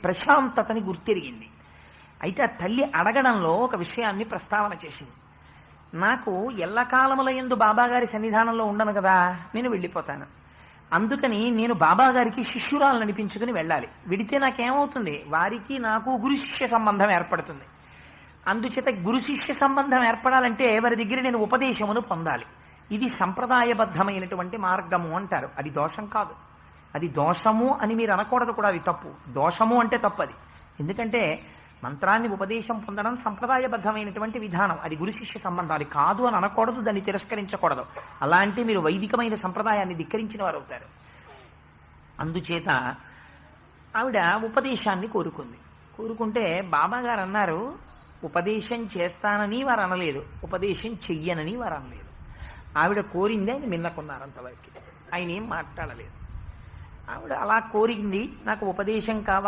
ప్రశాంతతని గుర్తిరిగింది. అయితే ఆ తల్లి అడగడంలో ఒక విషయాన్ని ప్రస్తావన చేసింది. నాకు ఎల్లకాలముల యందు బాబాగారి సన్నిధానంలో ఉండను కదా, నేను వెళ్ళిపోతాను. అందుకని నేను బాబాగారికి శిష్యురాలను అనిపించుకుని వెళ్ళాలి. విడితే నాకేమవుతుంది, వారికి నాకు గురు శిష్య సంబంధం ఏర్పడుతుంది. అందుచేత గురు శిష్య సంబంధం ఏర్పడాలంటే వారి దగ్గర నేను ఉపదేశమును పొందాలి. ఇది సంప్రదాయబద్ధమైనటువంటి మార్గము అంటారు. అది దోషం కాదు. అది దోషము అని మీరు అనకూడదు కూడా, అది తప్పు. దోషము అంటే తప్పు అది. ఎందుకంటే మంత్రాన్ని ఉపదేశం పొందడం సంప్రదాయబద్ధమైనటువంటి విధానం. అది గురు శిష్య సంబంధాలు కాదు అని అనకూడదు, దాన్ని తిరస్కరించకూడదు. అలాంటి మీరు వైదికమైన సంప్రదాయాన్ని ధిక్కరించిన వారు అవుతారు. అందుచేత ఆవిడ ఉపదేశాన్ని కోరుకుంటే బాబాగారు అన్నారు, ఉపదేశం చేస్తానని వారు అనలేదు, ఉపదేశం చెయ్యనని వారు అనలేదు. ఆవిడ కోరింది, ఆయన మిన్నకున్నారు అంతవరకు. ఆయన ఏం మాట్లాడలేదు. ఆవిడ అలా కోరింది, నాకు ఉపదేశం కావాలి,